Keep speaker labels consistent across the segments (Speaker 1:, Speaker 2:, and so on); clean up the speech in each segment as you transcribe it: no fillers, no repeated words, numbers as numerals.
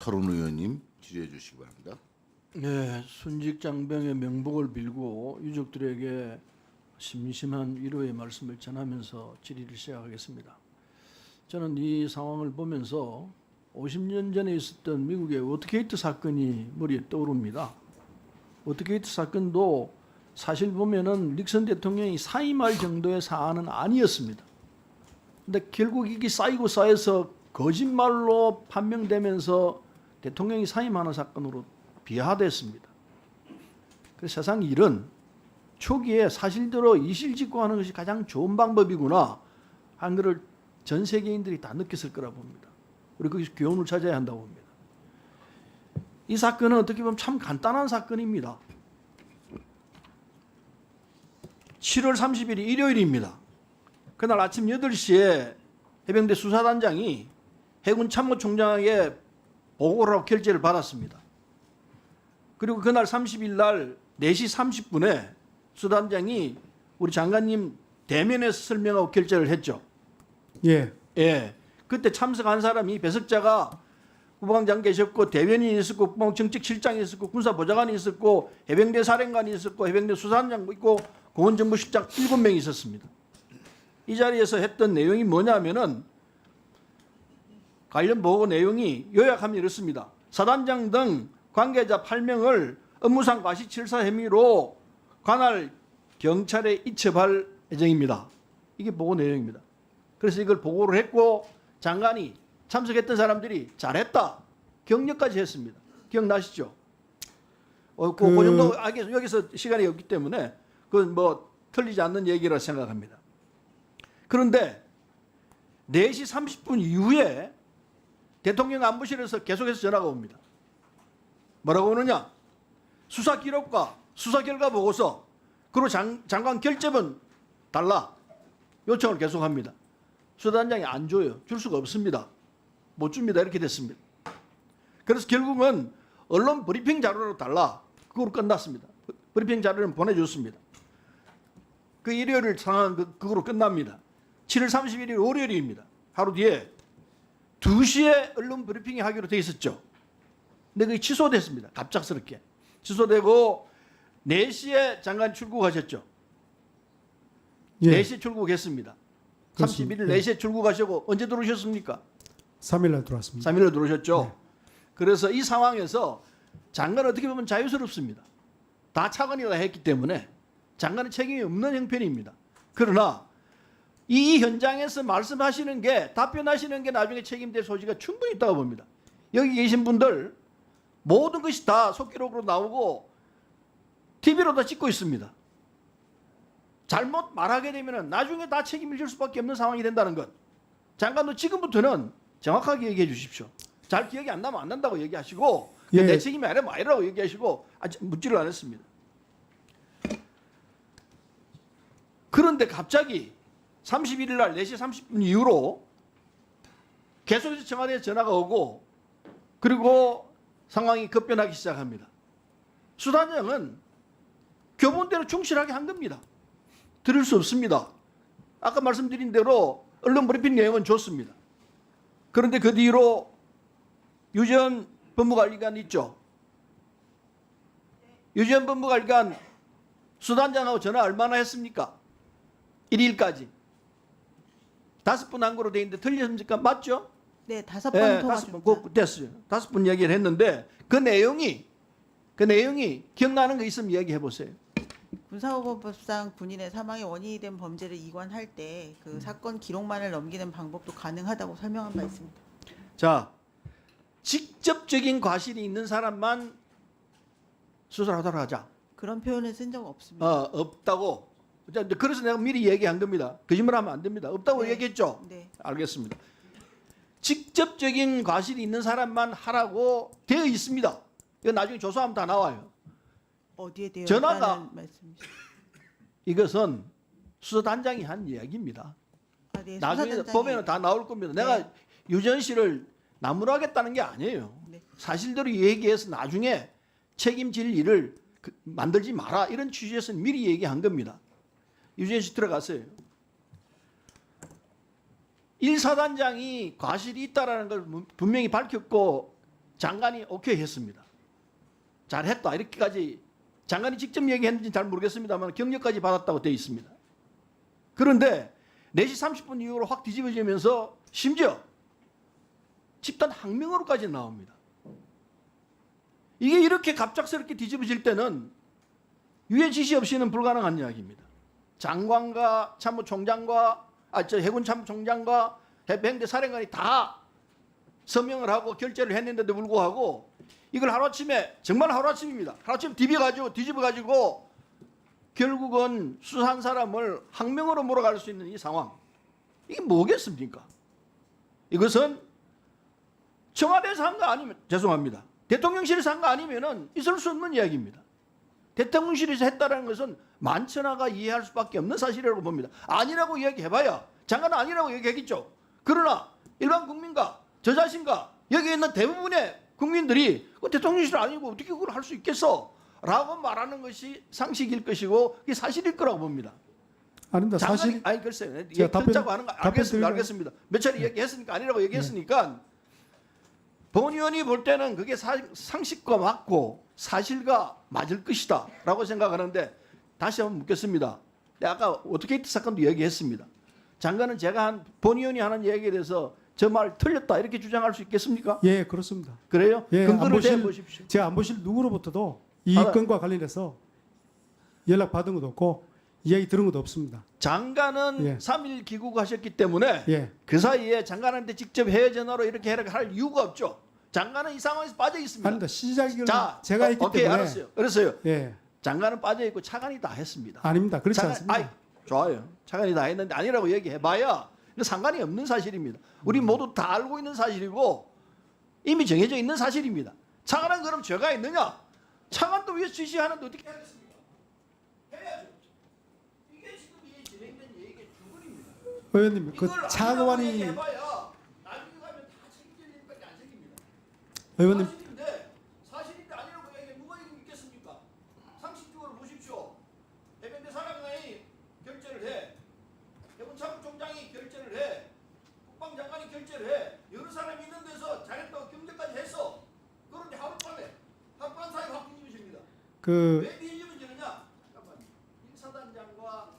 Speaker 1: 토론 의원님 질의해 주시기 바랍니다.
Speaker 2: 네, 순직장병의 명복을 빌고 유족들에게 심심한 위로의 말씀을 전하면서 질의를 시작하겠습니다. 저는 이 상황을 보면서 50년 전에 있었던 미국의 워터게이트 사건이 머리에 떠오릅니다. 워터게이트 사건도 사실 보면은 닉슨 대통령이 사임할 정도의 사안은 아니었습니다. 근데 결국 이게 쌓이고 쌓여서 거짓말로 판명되면서 대통령이 사임하는 사건으로 비하됐습니다. 그래서 세상 일은 초기에 사실대로 이실직고하는 것이 가장 좋은 방법이구나 하는 것을 전 세계인들이 다 느꼈을 거라 봅니다. 우리 거기서 교훈을 찾아야 한다고 봅니다. 이 사건은 어떻게 보면 참 간단한 사건입니다. 7월 30일이 일요일입니다. 그날 아침 8시에 해병대 수사단장이 해군 참모총장에게 보고를 하고 결재를 받았습니다. 그리고 그날 30일 날 4시 30분에 수단장이 우리 장관님 대면에서 설명하고 결재를 했죠.
Speaker 3: 예.
Speaker 2: 예. 그때 참석한 사람이 배석자가 국방장 계셨고 대변인이 있었고 국방정책실장이 있었고 군사보좌관이 있었고 해병대 사령관이 있었고 해병대 수사단장 있고 공원정보실장 7명이 있었습니다. 이 자리에서 했던 내용이 뭐냐면은 관련 보고 내용이 요약하면 이렇습니다. 사단장 등 관계자 8명을 업무상 과시치사 혐의로 관할 경찰에 이첩할 예정입니다. 이게 보고 내용입니다. 그래서 이걸 보고를 했고 장관이 참석했던 사람들이 잘했다. 격려까지 했습니다. 기억나시죠? 그 정도 여기서 시간이 없기 때문에 그건 뭐 틀리지 않는 얘기라 생각합니다. 그런데 4시 30분 이후에 대통령 안보실에서 계속해서 전화가 옵니다. 뭐라고 오느냐? 수사 기록과 수사 결과 보고서 그리고 장관 결재문 달라 요청을 계속합니다. 수단장이 안 줘요. 줄 수가 없습니다. 못 줍니다. 이렇게 됐습니다. 그래서 결국은 언론 브리핑 자료로 달라 그걸로 끝났습니다. 브리핑 자료를 보내줬습니다. 그 일요일 상황은 그거로 끝납니다. 7월 31일 월요일입니다. 하루 뒤에 2시에 언론 브리핑이 하기로 돼 있었죠. 근데 그게 취소됐습니다. 갑작스럽게. 취소되고 4시에 장관 출국하셨죠.
Speaker 3: 예.
Speaker 2: 4시에 출국했습니다.
Speaker 3: 그렇습니다.
Speaker 2: 31일 4시에 출국하시고 언제 들어오셨습니까?
Speaker 3: 3일 날 들어왔습니다.
Speaker 2: 3일로 들어오셨죠.
Speaker 3: 네.
Speaker 2: 그래서 이 상황에서 장관은 어떻게 보면 자유스럽습니다. 다 차관이라 했기 때문에 장관은 책임이 없는 형편입니다. 그러나 이 현장에서 말씀하시는 게 답변하시는 게 나중에 책임될 소지가 충분히 있다고 봅니다. 여기 계신 분들 모든 것이 다 속기록으로 나오고 TV로 다 찍고 있습니다. 잘못 말하게 되면 나중에 다 책임을 질 수밖에 없는 상황이 된다는 것. 장관도 지금부터는 정확하게 얘기해 주십시오. 잘 기억이 안 나면 안 난다고 얘기하시고
Speaker 3: 예.
Speaker 2: 내 책임이 아니라면 아니라고 얘기하시고 아직 묻지를 않았습니다. 그런데 갑자기 31일 날 4시 30분 이후로 계속해서 청와대에 전화가 오고 그리고 상황이 급변하기 시작합니다. 수단장은 교본대로 충실하게 한 겁니다. 들을 수 없습니다. 아까 말씀드린 대로 언론 브리핑 내용은 좋습니다. 그런데 그 뒤로 유재현 법무관리관 있죠. 유재현 법무관리관 수단장하고 전화 얼마나 했습니까? 1일까지. 5분 한 거로 돼 있는데 틀렸습니까? 맞죠?
Speaker 4: 네, 5번
Speaker 2: 네,
Speaker 4: 통화했습니다.
Speaker 2: 됐어요. 5분 얘기를 했는데 그 내용이 기억나는 거 있으면 얘기해 보세요.
Speaker 4: 군사법상 군인의 사망의 원인이 된 범죄를 이관할 때 그 사건 기록만을 넘기는 방법도 가능하다고 설명한 바 있습니다.
Speaker 2: 자, 직접적인 과실이 있는 사람만 수사하도록 하자.
Speaker 4: 그런 표현을 쓴 적 없습니다.
Speaker 2: 없다고. 자, 그래서 내가 미리 얘기한 겁니다. 거짓말하면 안 됩니다. 없다고
Speaker 4: 네.
Speaker 2: 얘기했죠.
Speaker 4: 네.
Speaker 2: 알겠습니다. 직접적인 과실이 있는 사람만 하라고 되어 있습니다. 이거 나중에 조사하면 다 나와요.
Speaker 4: 어디에 되어
Speaker 2: 전화가-
Speaker 4: 있다는 말씀이시죠?
Speaker 2: 이것은 수사단장이 한 이야기입니다.
Speaker 4: 아, 네,
Speaker 2: 나중에
Speaker 4: 수사단장이-
Speaker 2: 보면 다 나올 겁니다.
Speaker 4: 네.
Speaker 2: 내가 유전 씨를 나무라겠다는 게 아니에요.
Speaker 4: 네.
Speaker 2: 사실대로 얘기해서 나중에 책임질 일을 만들지 마라 이런 취지에서 미리 얘기한 겁니다. 유전 씨 들어가세요. 1사단장이 과실이 있다라는 걸 분명히 밝혔고 장관이 오케이 했습니다. 잘했다 이렇게까지 장관이 직접 얘기했는지 잘 모르겠습니다만 경력까지 받았다고 되어 있습니다. 그런데 4시 30분 이후로 확 뒤집어지면서 심지어 집단 항명으로까지 나옵니다. 이게 이렇게 갑작스럽게 뒤집어질 때는 유해 지시 없이는 불가능한 이야기입니다. 장관과 참모총장과 해군 참모총장과 해병대 사령관이 다 서명을 하고 결재를 했는데도 불구하고 이걸 하루아침에 정말 하루아침입니다. 하루아침에 뒤집어가지고 결국은 수사한 사람을 항명으로 몰아갈 수 있는 이 상황. 이게 뭐겠습니까? 이것은 청와대에서 한 거 아니면 죄송합니다. 대통령실에서 한 거 아니면은 있을 수 없는 이야기입니다. 대통령실에서 했다는 것은 만천하가 이해할 수밖에 없는 사실이라고 봅니다. 아니라고 이야기해봐야 장관은 아니라고 얘기하겠죠. 그러나 일반 국민과 저 자신과 여기 있는 대부분의 국민들이 대통령실 아니고 어떻게 그걸 할 수 있겠어? 라고 말하는 것이 상식일 것이고 그게 사실일 거라고 봅니다.
Speaker 3: 아닙니다. 사실
Speaker 2: 아니 글쎄요.
Speaker 3: 제가
Speaker 2: 듣자고 하는 거 알겠습니다. 몇 차례 얘기했으니까 아니라고 얘기했으니까 본의원이 볼 때는 그게 상식과 맞고 사실과 맞을 것이다 라고 생각하는데 다시 한번 묻겠습니다. 아까 워터게이트 사건도 얘기했습니다. 장관은 제가 한 본의원이 하는 얘기에 대해서 저 말 틀렸다 이렇게 주장할 수 있겠습니까?
Speaker 3: 예, 그렇습니다.
Speaker 2: 그래요?
Speaker 3: 예,
Speaker 2: 근거를 대보십시오.
Speaker 3: 제가 안 보실 누구로부터도 이 건과 관련해서 연락 받은 것도 없고 이야기 들은 것도 없습니다.
Speaker 2: 장관은
Speaker 3: 예.
Speaker 2: 3일 귀국하셨기 때문에
Speaker 3: 예.
Speaker 2: 그 사이에 장관한테 직접 해외 전화로 이렇게 할 이유가 없죠. 장관은 이 상황에서 빠져 있습니다.
Speaker 3: 아닙니다. 시작을
Speaker 2: 자,
Speaker 3: 제가 했기
Speaker 2: 오케이,
Speaker 3: 때문에.
Speaker 2: 알았어요. 그래서요.
Speaker 3: 예,
Speaker 2: 장관은 빠져 있고 차관이 다 했습니다.
Speaker 3: 아닙니다. 그렇지 않습니다.
Speaker 2: 아이, 좋아요. 차관이 다 했는데 아니라고 얘기해봐야 상관이 없는 사실입니다. 우리 모두 다 알고 있는 사실이고 이미 정해져 있는 사실입니다. 차관은 그럼 죄가 있느냐? 차관도 위에서 지시하는데 어떻게 하겠습니까? 해야죠. 이게 지금 이 진행된 얘기의 주문입니다.
Speaker 3: 의원님, 그
Speaker 2: 이걸
Speaker 3: 차관이
Speaker 2: 해봐야 나중에 가면 다 책임질 일밖에 안 책임니다.
Speaker 3: 의원님
Speaker 2: 사실인데 아니라고 얘기해 누가 이거 믿겠습니까? 상식적으로 보십시오. 해병대 사령관이 결재를 해, 해군 참모총장이 결재를 해, 국방장관이 결재를 해, 여러 사람이 있는 데서 잘했다고 경제까지 했어. 그런데 하루빨 사이 확 뒤집어집니다.
Speaker 3: 그
Speaker 2: 왜 뒤집어지느냐? 잠깐만, 인사단장과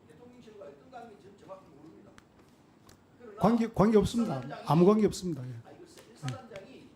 Speaker 2: 대통령실과 어떤 관계인지 저는 정확히 모릅니다. 그러나
Speaker 3: 관계 없습니다. 아무 관계 없습니다. 예.
Speaker 2: 인사단장이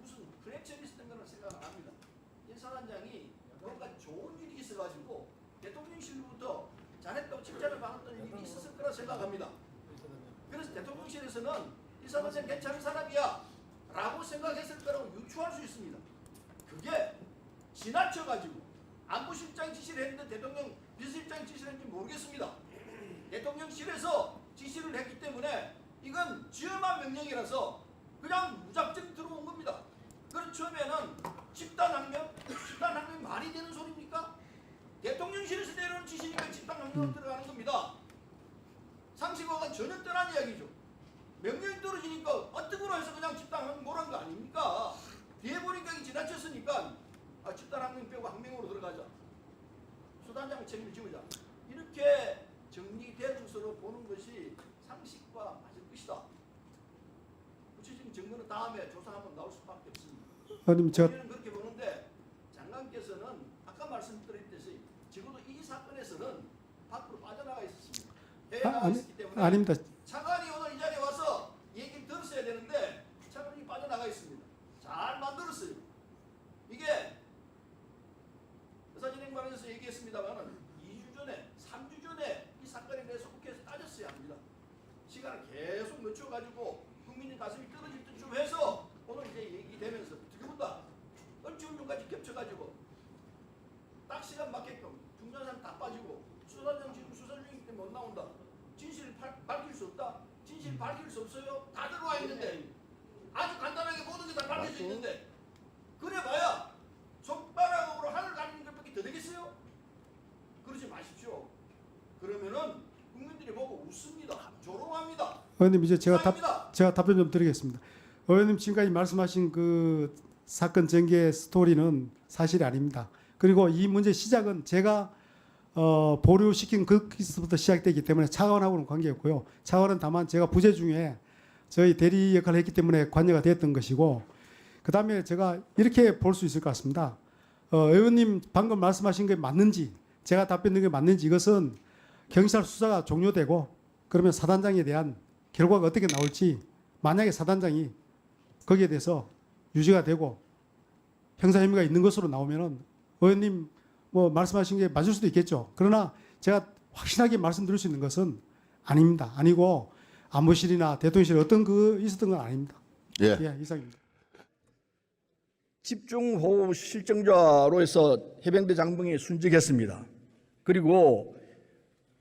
Speaker 2: 무슨 크랙션이 있었던 거는 생각 안 합니다. 인사단장이 뭔가 좋은 일이 있어가지고 대통령실로부터 잘했다고 칭찬을 받았던 일이 있었을 거라 생각합니다. 그래서 대통령실에서는 인사단장 괜찮은 사람이야 라고 생각했을 거라고 유추할 수 있습니다. 그게 지나쳐가지고 안보실장이 지시를 했는데 대통령 비서실장이 지시를 했는지 모르겠습니다. 대통령실에서 지시를 했기 때문에 이건 지엄한 명령이라서 그냥 무작정 들어온 겁니다. 그럼 처음에는 집단항명이 말이 되는 소리입니까? 대통령실에서 내려오는 지시니까 집단항명으로 들어가는 겁니다. 상식과가 전혀 떠난 이야기죠. 명령이 떨어지니까 어떻게로 해서 그냥 집단항명 몰아간 거 아닙니까? 뒤에 보니까 이게 지나쳤으니까 집단항명 빼고 항명으로 들어가자. 수단장의 책임을 지우자. 이렇게 정리된 것으로 보는 것이 상식과 맞을 것이다. 구체적인 증거는 다음에 조사하면 나올 수밖에 없습니다.
Speaker 3: 의원님, 제가
Speaker 2: 우리는 그렇게 보는데 장관께서는 아까 말씀드렸듯이 적어도 이 사건에서는 밖으로 빠져나가 있었습니다. 해외 나가 있었기 때문에
Speaker 3: 아닙니다.
Speaker 2: 차관이 오늘 이 자리에 와서 얘기를 들었어야 되는데 차관이 빠져나가 있습니다. 잘 만들었어요. 이게 의사진행관에서 얘기했습니다만은 2주 전에 3주 전에 이 사건에 대해서 국회에서 따졌어야 합니다. 시간을 계속 늦춰가지고 국민의 가슴이 떨어질 때쯤 해서 오늘 이제 얘기되면서 어떻게 본다 얼추운중까지 겹쳐가지고 딱 시간 맞게끔 중간산 다 빠지고 수사장 지금 수사 중이기 때문에 못 나온다. 진실을 밝힐 수 없다. 진실 밝힐 수 없어요. 다 들어와 있는데 아주 간단하게 모든 게 다 밝혀져 있는데 그래봐야 손바닥으로 하늘 가리는 것밖에 더 되겠어요? 그러지 마십시오. 그러면은 국민들이 보고 웃습니다. 조롱합니다.
Speaker 3: 의원님, 이제 제가
Speaker 2: 사입니다.
Speaker 3: 답변 좀 드리겠습니다. 의원님 지금까지 말씀하신 그 사건 전개 스토리는 사실이 아닙니다. 그리고 이 문제 시작은 제가 보류시킨 거기서부터 시작되기 때문에 차관하고는 관계없고요. 차관은 다만 제가 부재 중에 저희 대리 역할을 했기 때문에 관여가 됐던 것이고 그다음에 제가 이렇게 볼 수 있을 것 같습니다. 의원님 방금 말씀하신 게 맞는지, 제가 답변드린 게 맞는지, 이것은 경찰 수사가 종료되고 그러면 사단장에 대한 결과가 어떻게 나올지, 만약에 사단장이 거기에 대해서 유죄가 되고 형사 혐의가 있는 것으로 나오면은 의원님 뭐 말씀하신 게 맞을 수도 있겠죠. 그러나 제가 확실하게 말씀드릴 수 있는 것은 아닙니다. 아니고 안보실이나 대통령실 어떤 그 있었던 건 아닙니다.
Speaker 1: 예.
Speaker 3: 예, 이상입니다.
Speaker 2: 집중호우 실정자로 해서 해병대 장병이 순직했습니다. 그리고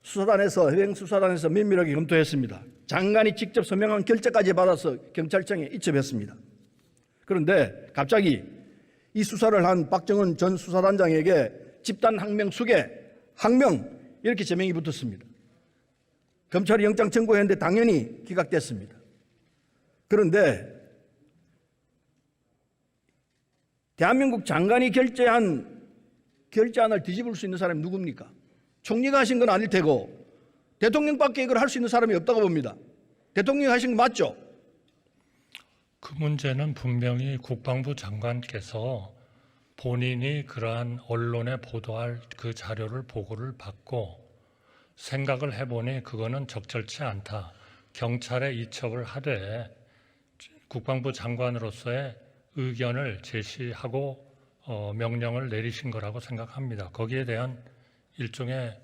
Speaker 2: 해병수사단에서 면밀하게 검토했습니다. 장관이 직접 서명한 결재까지 받아서 경찰청에 이첩했습니다. 그런데 갑자기 이 수사를 한 박정은 전 수사단장에게 집단 항명 수계, 항명 이렇게 제명이 붙었습니다. 검찰이 영장 청구했는데 당연히 기각됐습니다. 그런데 대한민국 장관이 결재안을 뒤집을 수 있는 사람이 누굽니까? 총리가 하신 건 아닐 테고 대통령밖에 이걸 할 수 있는 사람이 없다고 봅니다. 대통령이 하신 거 맞죠?
Speaker 5: 그 문제는 분명히 국방부 장관께서 본인이 그러한 언론에 보도할 그 자료를 보고를 받고 생각을 해보니 그거는 적절치 않다. 경찰에 이첩을 하되 국방부 장관으로서의 의견을 제시하고 명령을 내리신 거라고 생각합니다. 거기에 대한 일종의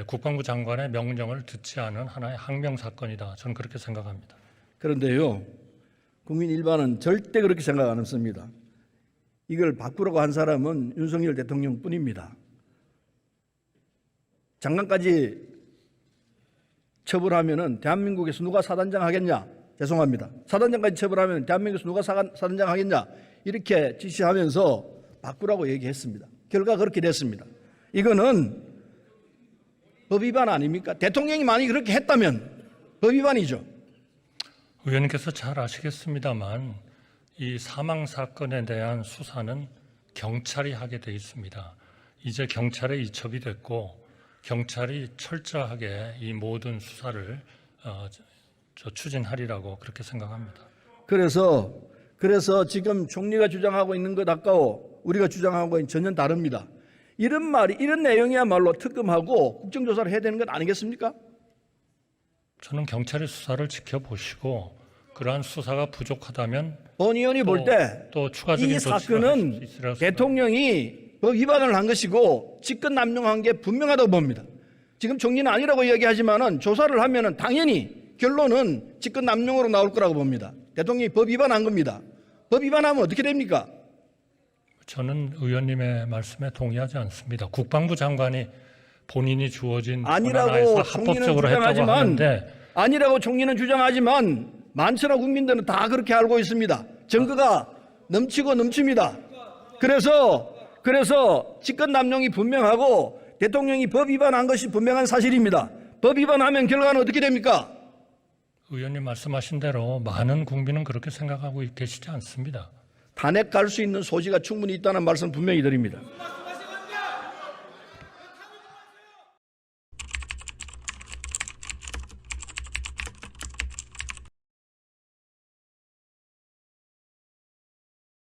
Speaker 5: 국방부 장관의 명령을 듣지 않은 하나의 항명 사건이다. 저는 그렇게 생각합니다.
Speaker 2: 그런데요, 국민 일반은 절대 그렇게 생각 안 했습니다. 이걸 바꾸라고 한 사람은 윤석열 대통령뿐입니다. 장관까지 처벌하면은 대한민국에서 누가 사단장 하겠냐? 죄송합니다. 사단장까지 처벌하면 대한민국에서 누가 사단장 하겠냐? 이렇게 지시하면서 바꾸라고 얘기했습니다. 결과 그렇게 됐습니다. 이거는 법 위반 아닙니까? 대통령이 만약 그렇게 했다면 법 위반이죠.
Speaker 5: 의원님께서 잘 아시겠습니다만 이 사망 사건에 대한 수사는 경찰이 하게 돼 있습니다. 이제 경찰에 이첩이 됐고 경찰이 철저하게 이 모든 수사를 추진하리라고 그렇게 생각합니다.
Speaker 2: 그래서 지금 총리가 주장하고 있는 것 아까워 우리가 주장하고 있는 전혀 다릅니다. 이런 내용이야말로 특검하고 국정조사를 해야 되는 것 아니겠습니까?
Speaker 5: 저는 경찰의 수사를 지켜보시고 그러한 수사가 부족하다면
Speaker 2: 본 의원이 볼 때
Speaker 5: 또 추가적인
Speaker 2: 이
Speaker 5: 조치를
Speaker 2: 사건은
Speaker 5: 하실 수 있으라고
Speaker 2: 대통령이 법 위반을 한 것이고 직권 남용한 게 분명하다고 봅니다. 지금 총리는 아니라고 이야기하지만은 조사를 하면은 당연히 결론은 직권 남용으로 나올 거라고 봅니다. 대통령이 법 위반한 겁니다. 법 위반하면 어떻게 됩니까?
Speaker 5: 저는 의원님의 말씀에 동의하지 않습니다. 국방부 장관이 본인이 주어진
Speaker 2: 아니라고
Speaker 5: 권한하에서
Speaker 2: 총리는
Speaker 5: 합법적으로 했다고
Speaker 2: 주장하지만
Speaker 5: 하는데
Speaker 2: 아니라고 총리는 주장하지만 만천하 국민들은 다 그렇게 알고 있습니다. 증거가 넘치고 넘칩니다. 그래서 직권 남용이 분명하고 대통령이 법 위반한 것이 분명한 사실입니다. 법 위반하면 결과는 어떻게 됩니까?
Speaker 5: 의원님 말씀하신 대로 많은 국민은 그렇게 생각하고 계시지 않습니다.
Speaker 2: 탄핵 갈 수 있는 소지가 충분히 있다는 말씀 분명히 드립니다.